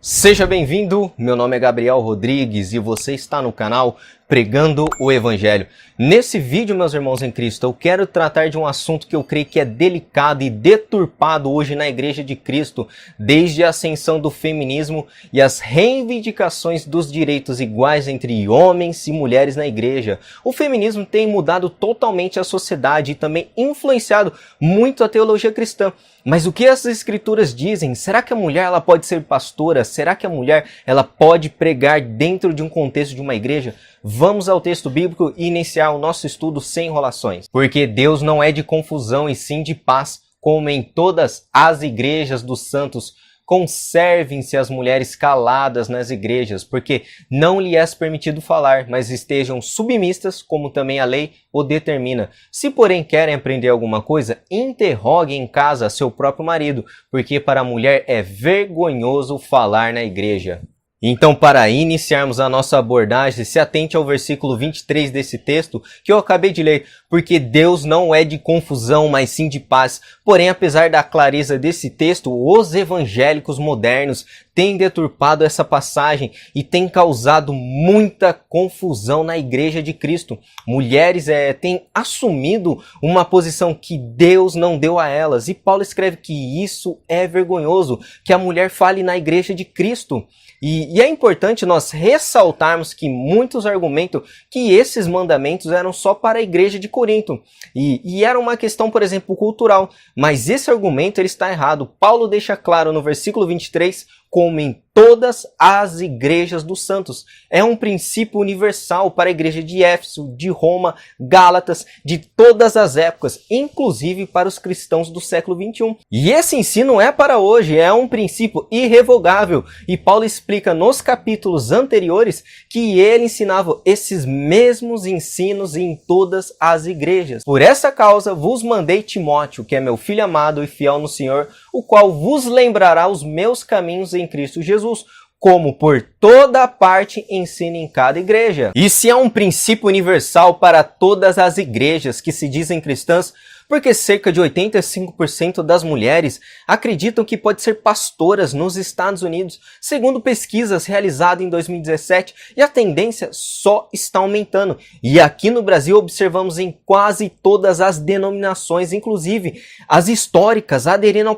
Seja bem-vindo, meu nome é Gabriel Rodrigues e você está no canal Pregando o Evangelho. Nesse vídeo, meus irmãos em Cristo, eu quero tratar de um assunto que eu creio que é delicado e deturpado hoje na Igreja de Cristo, desde a ascensão do feminismo e as reivindicações dos direitos iguais entre homens e mulheres na Igreja. O feminismo tem mudado totalmente a sociedade e também influenciado muito a teologia cristã. Mas o que as escrituras dizem? Será que a mulher ela pode ser pastora? Será que a mulher ela pode pregar dentro de um contexto de uma igreja? Vamos ao texto bíblico e iniciar o nosso estudo sem enrolações. Porque Deus não é de confusão e sim de paz, como em todas as igrejas dos santos. Conservem-se as mulheres caladas nas igrejas, porque não lhe é permitido falar, mas estejam submissas, como também a lei o determina. Se, porém, querem aprender alguma coisa, interroguem em casa seu próprio marido, porque para a mulher é vergonhoso falar na igreja. Então, para iniciarmos a nossa abordagem, se atente ao versículo 23 desse texto que eu acabei de ler, porque Deus não é de confusão, mas sim de paz. Porém, apesar da clareza desse texto, os evangélicos modernos têm deturpado essa passagem e têm causado muita confusão na Igreja de Cristo. Mulheres têm assumido uma posição que Deus não deu a elas. E Paulo escreve que isso é vergonhoso, que a mulher fale na Igreja de Cristo. E é importante nós ressaltarmos que muitos argumentam que esses mandamentos eram só para a igreja de Corinto. E era uma questão, por exemplo, cultural. Mas esse argumento ele está errado. Paulo deixa claro no versículo 23, como em todas as igrejas dos santos. É um princípio universal para a igreja de Éfeso, de Roma, Gálatas, de todas as épocas, inclusive para os cristãos do século 21. E esse ensino é para hoje, é um princípio irrevogável. E Paulo explica nos capítulos anteriores que ele ensinava esses mesmos ensinos em todas as igrejas. Por essa causa vos mandei Timóteo, que é meu filho amado e fiel no Senhor, o qual vos lembrará os meus caminhos em Cristo Jesus, como por toda parte ensina em cada igreja. E se é um princípio universal para todas as igrejas que se dizem cristãs, porque cerca de 85% das mulheres acreditam que pode ser pastoras nos Estados Unidos, segundo pesquisas realizadas em 2017, e a tendência só está aumentando. E aqui no Brasil observamos em quase todas as denominações, inclusive as históricas, aderindo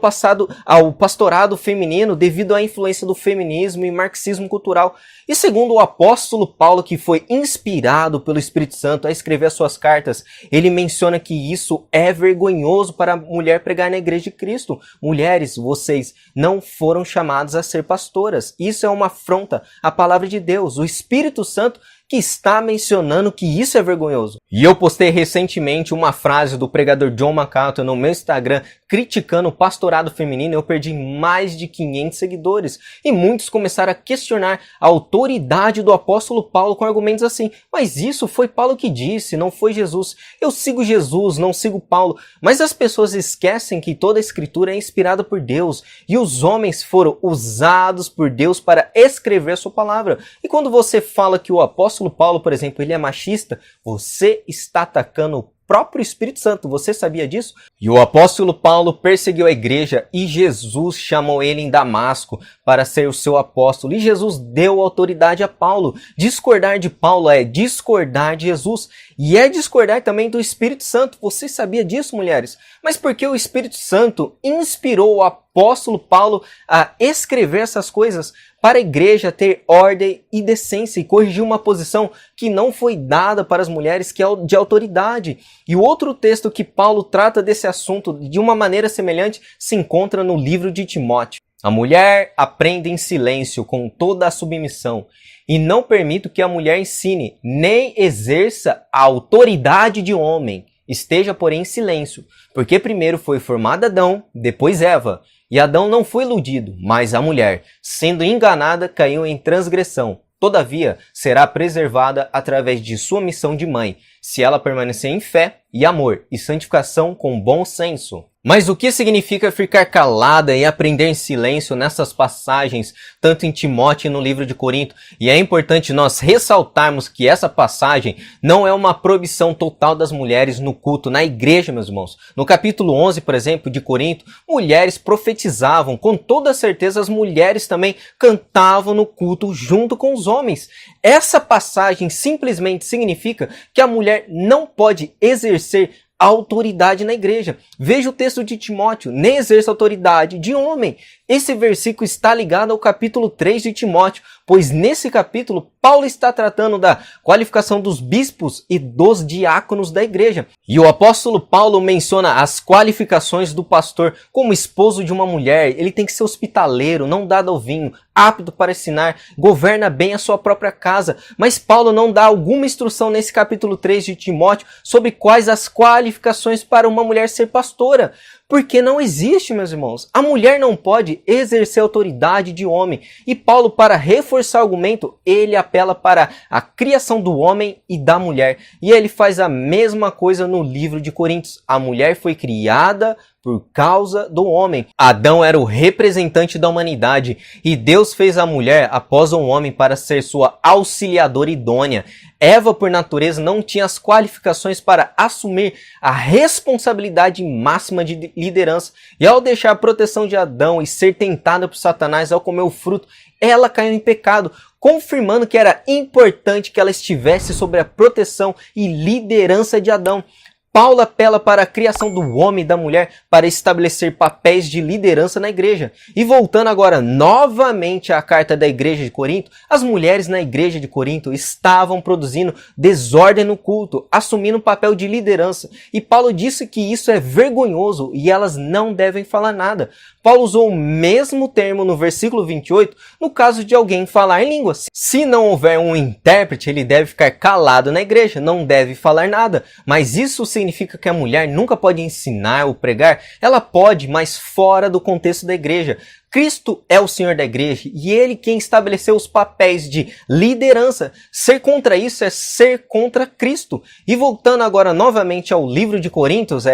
ao pastorado feminino devido à influência do feminismo e marxismo cultural. E segundo o apóstolo Paulo, que foi inspirado pelo Espírito Santo a escrever as suas cartas, ele menciona que isso é vergonhoso para a mulher pregar na igreja de Cristo. Mulheres, vocês não foram chamadas a ser pastoras. Isso é uma afronta à palavra de Deus. O Espírito Santo que está mencionando que isso é vergonhoso. E eu postei recentemente uma frase do pregador John MacArthur no meu Instagram criticando o pastorado feminino. Eu perdi mais de 500 seguidores e muitos começaram a questionar a autoridade do apóstolo Paulo com argumentos assim: mas isso foi Paulo que disse, não foi Jesus. Eu sigo Jesus, não sigo Paulo. Mas as pessoas esquecem que toda a escritura é inspirada por Deus e os homens foram usados por Deus para escrever a sua palavra. E quando você fala que o apóstolo Paulo, por exemplo, ele é machista, você está atacando o próprio Espírito Santo. Você sabia disso? E o apóstolo Paulo perseguiu a igreja e Jesus chamou ele em Damasco para ser o seu apóstolo. E Jesus deu autoridade a Paulo. Discordar de Paulo é discordar de Jesus. E é discordar também do Espírito Santo. Você sabia disso, mulheres? Mas por que o Espírito Santo inspirou o apóstolo Paulo a escrever essas coisas? Para a igreja ter ordem e decência e corrigir uma posição que não foi dada para as mulheres, que é de autoridade. E o outro texto que Paulo trata desse assunto de uma maneira semelhante se encontra no livro de Timóteo. A mulher aprende em silêncio com toda a submissão, e não permito que a mulher ensine, nem exerça a autoridade de homem. Esteja, porém, em silêncio, porque primeiro foi formado Adão, depois Eva. E Adão não foi iludido, mas a mulher, sendo enganada, caiu em transgressão. Todavia, será preservada através de sua missão de mãe, se ela permanecer em fé e amor e santificação com bom senso. Mas o que significa ficar calada e aprender em silêncio nessas passagens, tanto em Timóteo e no livro de Corinto? E é importante nós ressaltarmos que essa passagem não é uma proibição total das mulheres no culto, na igreja, meus irmãos. No capítulo 11, por exemplo, de Corinto, mulheres profetizavam, com toda certeza as mulheres também cantavam no culto junto com os homens. Essa passagem simplesmente significa que a mulher não pode exercer autoridade na igreja. Veja o texto de Timóteo, nem exerça autoridade de homem. Esse versículo está ligado ao capítulo 3 de Timóteo, pois nesse capítulo Paulo está tratando da qualificação dos bispos e dos diáconos da igreja. E o apóstolo Paulo menciona as qualificações do pastor como esposo de uma mulher. Ele tem que ser hospitaleiro, não dado ao vinho, apto para ensinar, governa bem a sua própria casa. Mas Paulo não dá alguma instrução nesse capítulo 3 de Timóteo sobre quais as qualificações para uma mulher ser pastora. Porque não existe, meus irmãos. A mulher não pode exercer autoridade de homem. E Paulo, para reforçar o argumento, ele apela para a criação do homem e da mulher. E ele faz a mesma coisa no livro de Coríntios. A mulher foi criada por causa do homem. Adão era o representante da humanidade e Deus fez a mulher após o homem para ser sua auxiliadora idônea. Eva, por natureza, não tinha as qualificações para assumir a responsabilidade máxima de liderança. E ao deixar a proteção de Adão e ser tentada por Satanás ao comer o fruto, ela caiu em pecado, confirmando que era importante que ela estivesse sob a proteção e liderança de Adão. Paulo apela para a criação do homem e da mulher para estabelecer papéis de liderança na igreja. E voltando agora novamente à carta da igreja de Corinto, as mulheres na igreja de Corinto estavam produzindo desordem no culto, assumindo o papel de liderança. E Paulo disse que isso é vergonhoso e elas não devem falar nada. Paulo usou o mesmo termo no versículo 28 no caso de alguém falar em línguas. Se não houver um intérprete, ele deve ficar calado na igreja, não deve falar nada. Mas isso significa que a mulher nunca pode ensinar ou pregar? Ela pode, mas fora do contexto da igreja. Cristo é o Senhor da igreja e Ele quem estabeleceu os papéis de liderança. Ser contra isso é ser contra Cristo. E voltando agora novamente ao livro de Coríntios,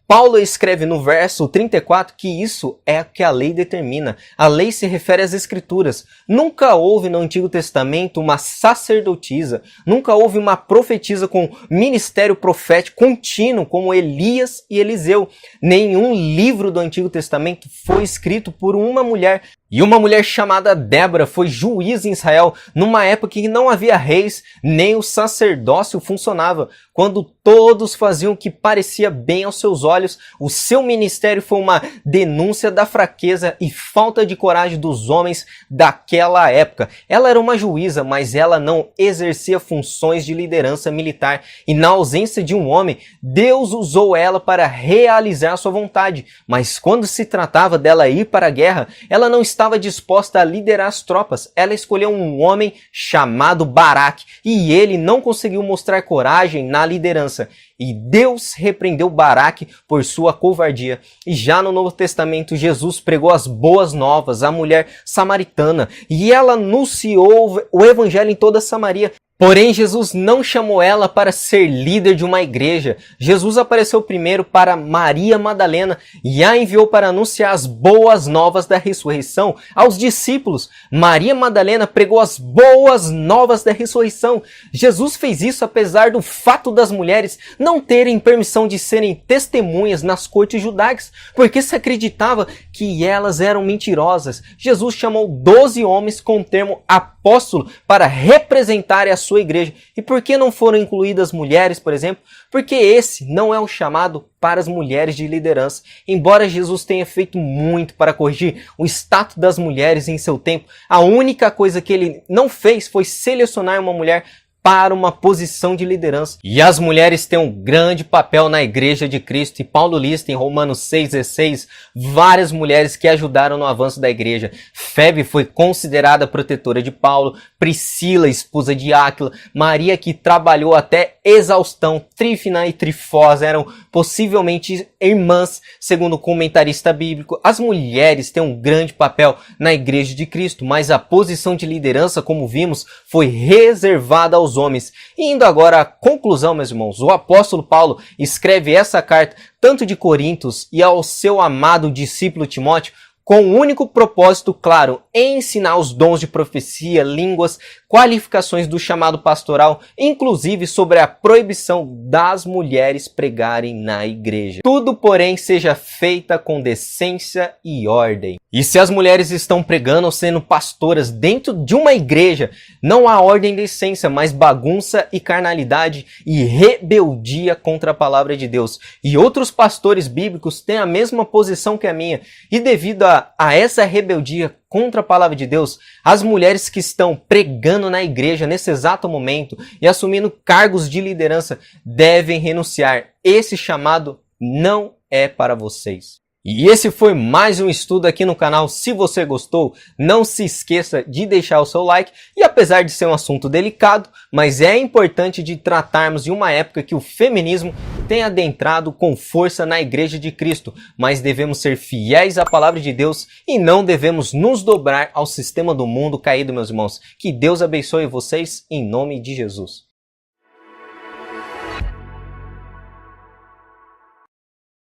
Paulo escreve no verso 34 que isso é o que a lei determina. A lei se refere às escrituras. Nunca houve no Antigo Testamento uma sacerdotisa, nunca houve uma profetisa com ministério profético contínuo como Elias e Eliseu. Nenhum livro do Antigo Testamento foi escrito por uma mulher. E uma mulher chamada Débora foi juíza em Israel numa época em que não havia reis, nem o sacerdócio funcionava. Quando todos faziam o que parecia bem aos seus olhos, o seu ministério foi uma denúncia da fraqueza e falta de coragem dos homens daquela época. Ela era uma juíza, mas ela não exercia funções de liderança militar. E na ausência de um homem, Deus usou ela para realizar a sua vontade. Mas quando se tratava dela ir para a guerra, ela não estava disposta a liderar as tropas. Ela escolheu um homem chamado Baraque e ele não conseguiu mostrar coragem na liderança. E Deus repreendeu Baraque por sua covardia. E já no Novo Testamento, Jesus pregou as boas novas à mulher samaritana e ela anunciou o evangelho em toda Samaria. Porém, Jesus não chamou ela para ser líder de uma igreja. Jesus apareceu primeiro para Maria Madalena e a enviou para anunciar as boas novas da ressurreição aos discípulos. Maria Madalena pregou as boas novas da ressurreição. Jesus fez isso apesar do fato das mulheres não terem permissão de serem testemunhas nas cortes judaicas, porque se acreditava que elas eram mentirosas. Jesus chamou 12 homens com o termo apóstolo para representarem a sua igreja. E por que não foram incluídas mulheres, por exemplo? Porque esse não é o chamado para as mulheres de liderança. Embora Jesus tenha feito muito para corrigir o status das mulheres em seu tempo, a única coisa que ele não fez foi selecionar uma mulher para uma posição de liderança. E as mulheres têm um grande papel na igreja de Cristo. E Paulo lista em Romanos 6,16 várias mulheres que ajudaram no avanço da igreja. Febe foi considerada protetora de Paulo, Priscila, esposa de Áquila, Maria que trabalhou até exaustão, Trífina e Trifosa eram possivelmente irmãs, segundo o comentarista bíblico. As mulheres têm um grande papel na igreja de Cristo, mas a posição de liderança, como vimos, foi reservada aos homens. E indo agora à conclusão, meus irmãos, o apóstolo Paulo escreve essa carta tanto de Coríntios e ao seu amado discípulo Timóteo, com o único propósito, claro, ensinar os dons de profecia, línguas, qualificações do chamado pastoral, inclusive sobre a proibição das mulheres pregarem na igreja. Tudo, porém, seja feita com decência e ordem. E se as mulheres estão pregando ou sendo pastoras dentro de uma igreja, não há ordem e decência, mas bagunça e carnalidade e rebeldia contra a palavra de Deus. E outros pastores bíblicos têm a mesma posição que a minha. E devido a essa rebeldia contra a palavra de Deus, as mulheres que estão pregando na igreja nesse exato momento e assumindo cargos de liderança devem renunciar. Esse chamado não é para vocês. E esse foi mais um estudo aqui no canal. Se você gostou, não se esqueça de deixar o seu like. E apesar de ser um assunto delicado, mas é importante de tratarmos em uma época que o feminismo tem adentrado com força na Igreja de Cristo. Mas devemos ser fiéis à palavra de Deus e não devemos nos dobrar ao sistema do mundo caído, meus irmãos. Que Deus abençoe vocês em nome de Jesus.